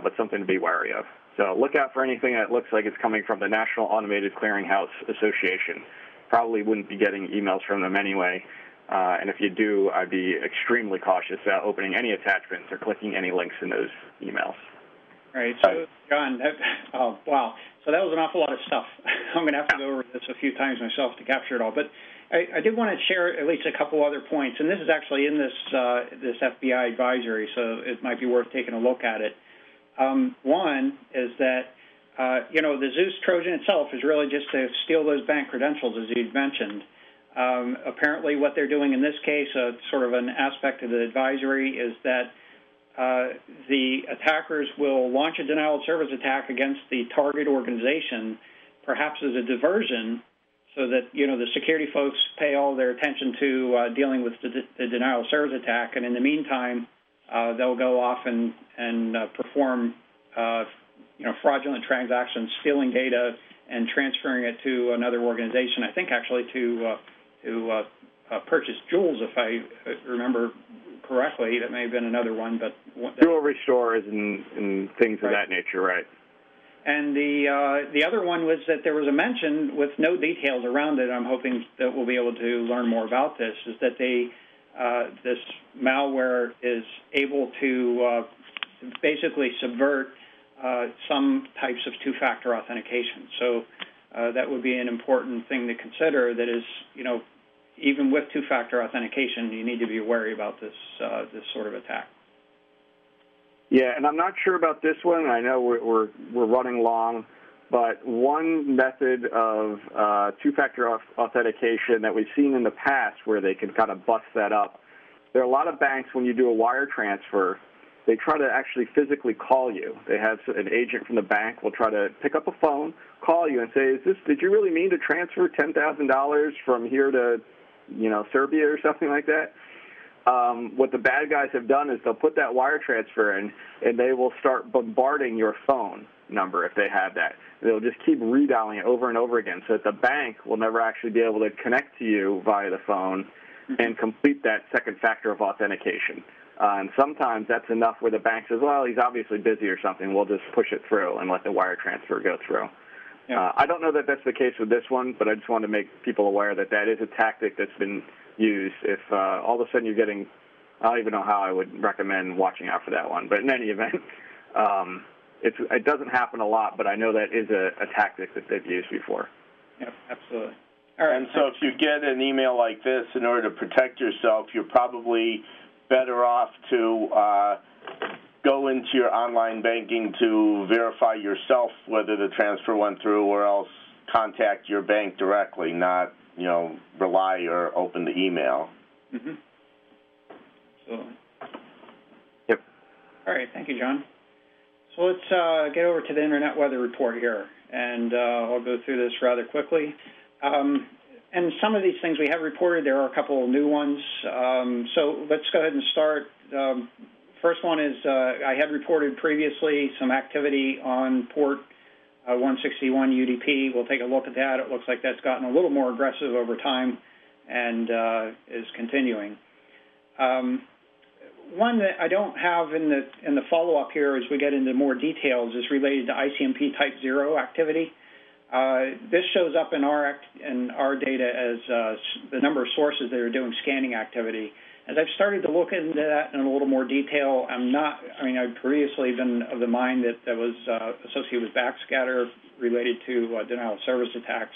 but something to be wary of. So look out for anything that looks like it's coming from the National Automated Clearinghouse Association. Probably wouldn't be getting emails from them anyway. And if you do, I'd be extremely cautious about opening any attachments or clicking any links in those emails. Right. So, John, wow. So that was an awful lot of stuff. I'm going to have to go over this a few times myself to capture it all. But I did want to share at least a couple other points. And this is actually in this FBI advisory, so it might be worth taking a look at it. One is that, the Zeus Trojan itself is really just to steal those bank credentials, as you'd mentioned. Apparently what they're doing in this case, sort of an aspect of the advisory, is that the attackers will launch a denial of service attack against the target organization, perhaps as a diversion, so that, the security folks pay all their attention to dealing with the denial of service attack, and in the meantime, they'll go off and perform, fraudulent transactions, stealing data and transferring it to another organization. I think actually to purchase jewels, if I remember correctly. That may have been another one, but jewelry stores and things of that nature, right? And the other one was that there was a mention with no details around it. I'm hoping that we'll be able to learn more about this. Is that this malware is able to basically subvert some types of two-factor authentication. So that would be an important thing to consider. That is, even with two-factor authentication, you need to be wary about this sort of attack. Yeah, and I'm not sure about this one. I know we're running long, but one method of two-factor authentication that we've seen in the past where they can kind of bust that up, there are a lot of banks, when you do a wire transfer, they try to actually physically call you. They have an agent from the bank will try to pick up a phone, call you, and say, did you really mean to transfer $10,000 from here to, Serbia or something like that? What the bad guys have done is they'll put that wire transfer in, and they will start bombarding your phone number if they have that. They'll just keep redialing it over and over again so that the bank will never actually be able to connect to you via the phone and complete that second factor of authentication. And sometimes that's enough where the bank says, well, he's obviously busy or something. We'll just push it through and let the wire transfer go through. Yeah. I don't know that that's the case with this one, but I just want to make people aware that that is a tactic that's been used. If all of a sudden you're getting, I don't even know how I would recommend watching out for that one. But in any event, it doesn't happen a lot, but I know that is a tactic that they've used before. Yeah, absolutely. All right. And so if you get an email like this, in order to protect yourself, you're probably better off to go into your online banking to verify yourself whether the transfer went through, or else contact your bank directly, not rely or open the email. Mm-hmm. So. Yep. All right, thank you, John. So let's get over to the Internet Weather Report here, and I'll go through this rather quickly. And some of these things we have reported, there are a couple of new ones. So let's go ahead and start. First one is I had reported previously some activity on port 161 UDP. We'll take a look at that. It looks like that's gotten a little more aggressive over time and is continuing. One that I don't have in the follow-up here as we get into more details is related to ICMP Type 0 activity. This shows up in our data as the number of sources that are doing scanning activity. As I've started to look into that in a little more detail, I've previously been of the mind that was associated with backscatter related to denial of service attacks,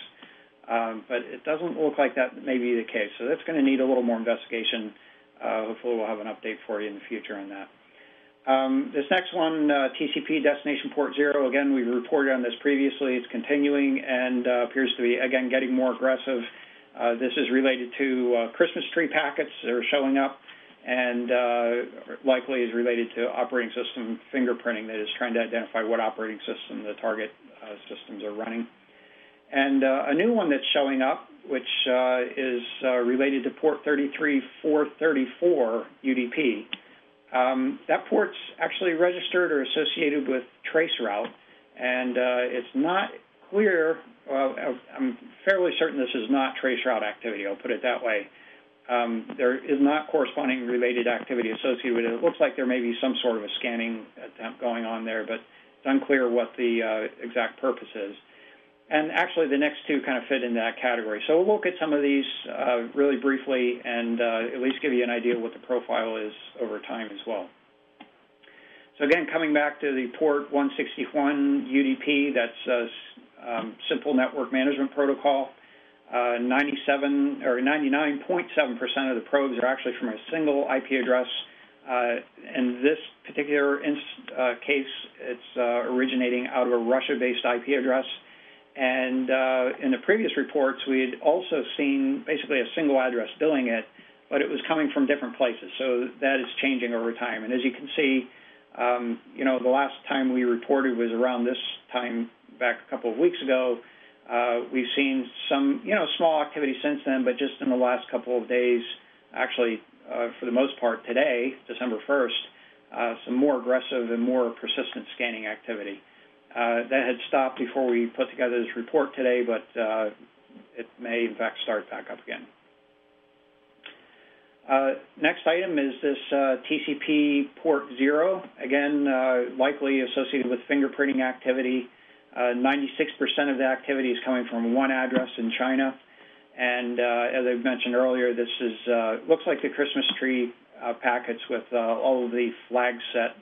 but it doesn't look like that may be the case. So that's going to need a little more investigation. Hopefully we'll have an update for you in the future on that. This next one, TCP Destination Port 0, again, we reported on this previously. It's continuing and appears to be, again, getting more aggressive. This is related to Christmas tree packets that are showing up and likely is related to operating system fingerprinting that is trying to identify what operating system the target systems are running. And a new one that's showing up, which is related to port 33434 UDP. That port's actually registered or associated with Traceroute, and it's not clear. I'm fairly certain this is not Traceroute activity. I'll put it that way. There is not corresponding related activity associated with it. It looks like there may be some sort of a scanning attempt going on there, but it's unclear what the exact purpose is. And actually, the next two kind of fit in that category. So we'll look at some of these really briefly and at least give you an idea of what the profile is over time as well. So again, coming back to the port 161 UDP, that's a simple network management protocol. 97 or 99.7% of the probes are actually from a single IP address. In this particular case, it's originating out of a Russia-based IP address. And in the previous reports, we had also seen basically a single address doing it, but it was coming from different places. So that is changing over time. And as you can see, the last time we reported was around this time back a couple of weeks ago. We've seen some, small activity since then, but just in the last couple of days, actually, for the most part today, December 1st, some more aggressive and more persistent scanning activity. That had stopped before we put together this report today, but it may, in fact, start back up again. Next item is this TCP port 0, again, likely associated with fingerprinting activity. 96% of the activity is coming from one address in China. And as I mentioned earlier, this is looks like the Christmas tree packets with all of the flags set,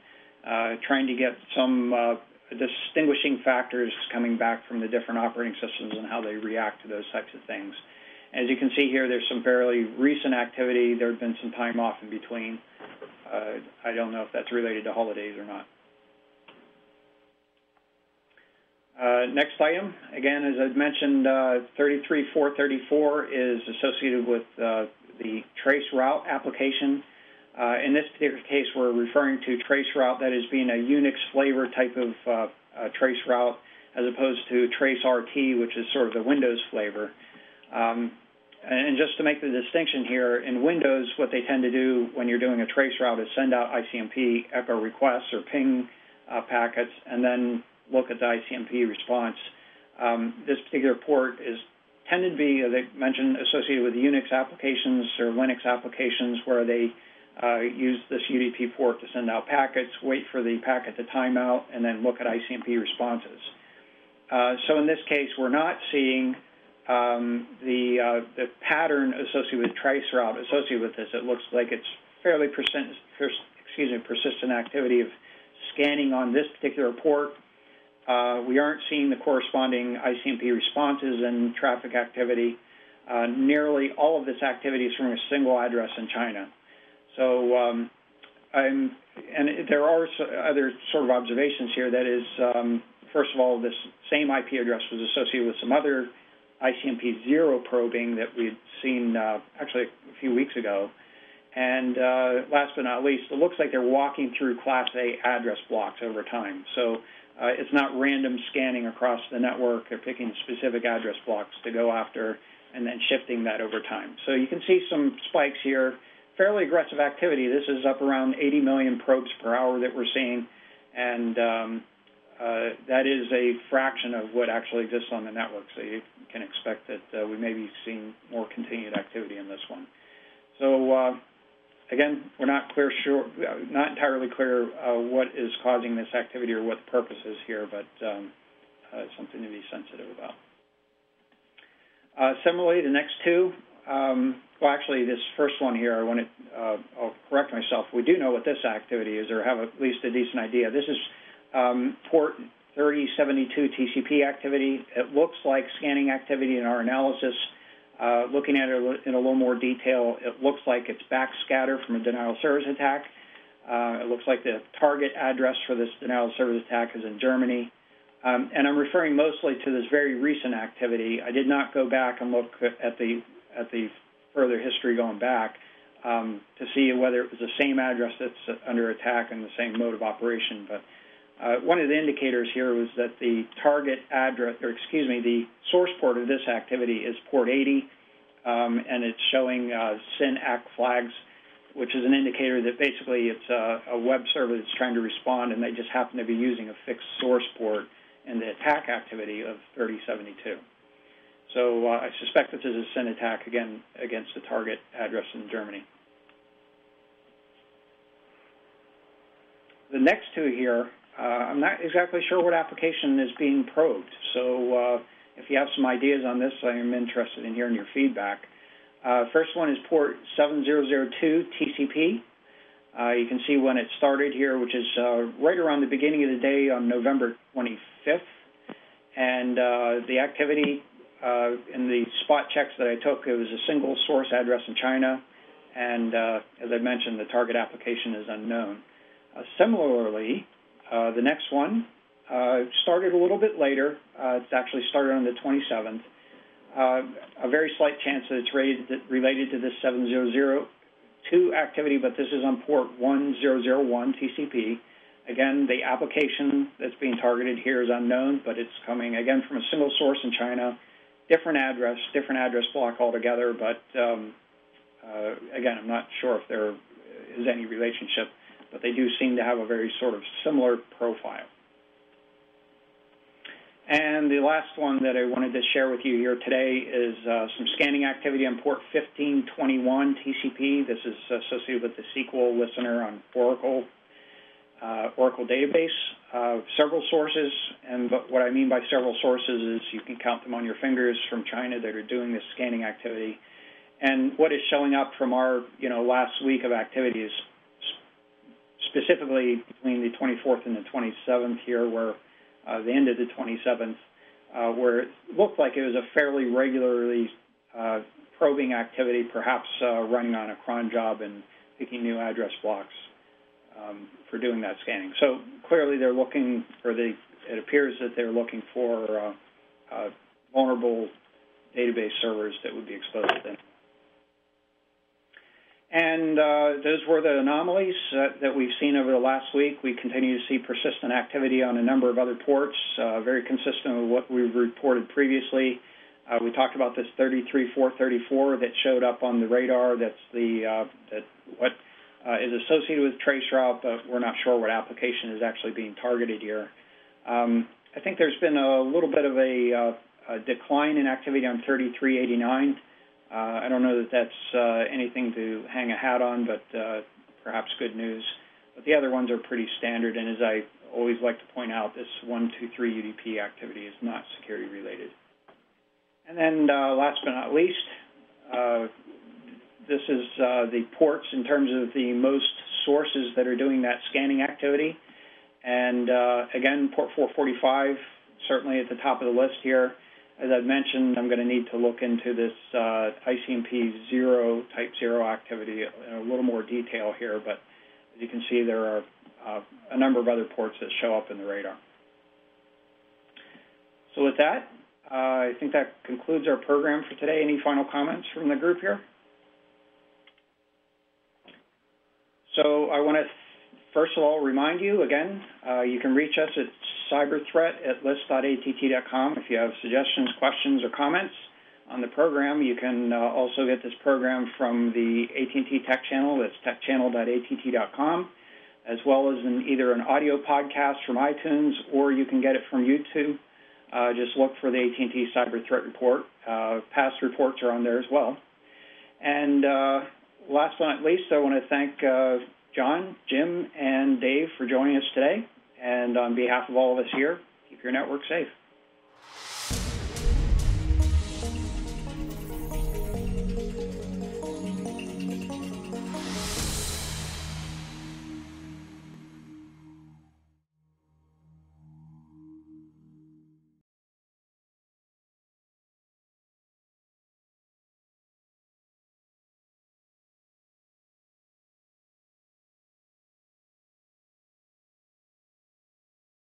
trying to get some distinguishing factors coming back from the different operating systems and how they react to those types of things. As you can see here, there's some fairly recent activity. There had been some time off in between. I don't know if that's related to holidays or not. Next item, again, as I've mentioned, 33434 is associated with the Traceroute application. In this particular case, we're referring to Traceroute that is being a Unix flavor type of Traceroute as opposed to TraceRT, which is sort of the Windows flavor. And just to make the distinction here, in Windows, what they tend to do when you're doing a Traceroute is send out ICMP echo requests or ping packets and then look at the ICMP response. This particular port is tended to be, as I mentioned, associated with Unix applications or Linux applications where they use this UDP port to send out packets, wait for the packet to time out, and then look at ICMP responses. So in this case, we're not seeing the pattern associated with Traceroute associated with this. It looks like it's fairly persistent activity of scanning on this particular port. We aren't seeing the corresponding ICMP responses and traffic activity. Nearly all of this activity is from a single address in China. So, and there are other sort of observations here. That is, first of all, this same IP address was associated with some other ICMP0 probing that we had seen actually a few weeks ago. And last but not least, it looks like they're walking through Class A address blocks over time. So it's not random scanning across the network. They're picking specific address blocks to go after and then shifting that over time. So you can see some spikes here, fairly aggressive activity. This is up around 80 million probes per hour that we're seeing, and that is a fraction of what actually exists on the network. So you can expect that we may be seeing more continued activity in this one. So again, we're not entirely clear what is causing this activity or what the purpose is here, but it's something to be sensitive about. Similarly, the next two, well, actually, this first one here, I'll correct myself. We do know what this activity is, or have at least a decent idea. This is port 3072 TCP activity. It looks like scanning activity in our analysis. Looking at it in a little more detail, it looks like it's backscatter from a denial of service attack. It looks like the target address for this denial of service attack is in Germany. And I'm referring mostly to this very recent activity. I did not go back and look at the further history going back to see whether it was the same address that's under attack and the same mode of operation. But one of the indicators here was that the target address, or excuse me, the source port of this activity is port 80, and it's showing SYN-ACK flags, which is an indicator that basically it's a web server that's trying to respond, and they just happen to be using a fixed source port in the attack activity of 3072. So I suspect this is a SYN attack, again, against the target address in Germany. The next two here, I'm not exactly sure what application is being probed. So if you have some ideas on this, I am interested in hearing your feedback. First one is port 7002 TCP. You can see when it started here, which is right around the beginning of the day on November 25th. And the activity in the spot checks that I took, it was a single source address in China. And as I mentioned, the target application is unknown. Similarly, the next one started a little bit later. It's actually started on the 27th. A very slight chance that it's related to this 7002 activity, but this is on port 1001 TCP. Again, the application that's being targeted here is unknown, but it's coming, again, from a single source in China, different address block altogether, but again, I'm not sure if there is any relationship, but they do seem to have a very sort of similar profile. And the last one that I wanted to share with you here today is some scanning activity on port 1521 TCP. This is associated with the SQL listener on Oracle database. Several sources, and what I mean by several sources is you can count them on your fingers from China that are doing this scanning activity. And what is showing up from our last week of activity is specifically between the 24th and the 27th here, where the end of the 27th, where it looked like it was a fairly regularly probing activity, perhaps running on a cron job and picking new address blocks for doing that scanning. So clearly they're looking, it appears that they're looking for vulnerable database servers that would be exposed to them. And those were the anomalies that we've seen over the last week. We continue to see persistent activity on a number of other ports, very consistent with what we've reported previously. We talked about this 33434 that showed up on the radar. That's what is associated with traceroute, but we're not sure what application is actually being targeted here. I think there's been a little bit of a decline in activity on 3389. I don't know that that's anything to hang a hat on, but perhaps good news. But the other ones are pretty standard, and as I always like to point out, this 123 UDP activity is not security related. And then last but not least, this is the ports in terms of the most sources that are doing that scanning activity. And again, port 445, certainly at the top of the list here. As I've mentioned, I'm going to need to look into this ICMP 0, type 0 activity in a little more detail here, but as you can see, there are a number of other ports that show up in the radar. So with that, I think that concludes our program for today. Any final comments from the group here? So I want to, first of all, remind you again, you can reach us at cyberthreat@list.att.com if you have suggestions, questions, or comments on the program. You can also get this program from the AT&T Tech Channel. That's techchannel.att.com, as well as either an audio podcast from iTunes, or you can get it from YouTube. Just look for the AT&T CyberThreat Report. Past reports are on there as well. And last but not least, I want to thank John, Jim, and Dave for joining us today. And on behalf of all of us here, keep your network safe.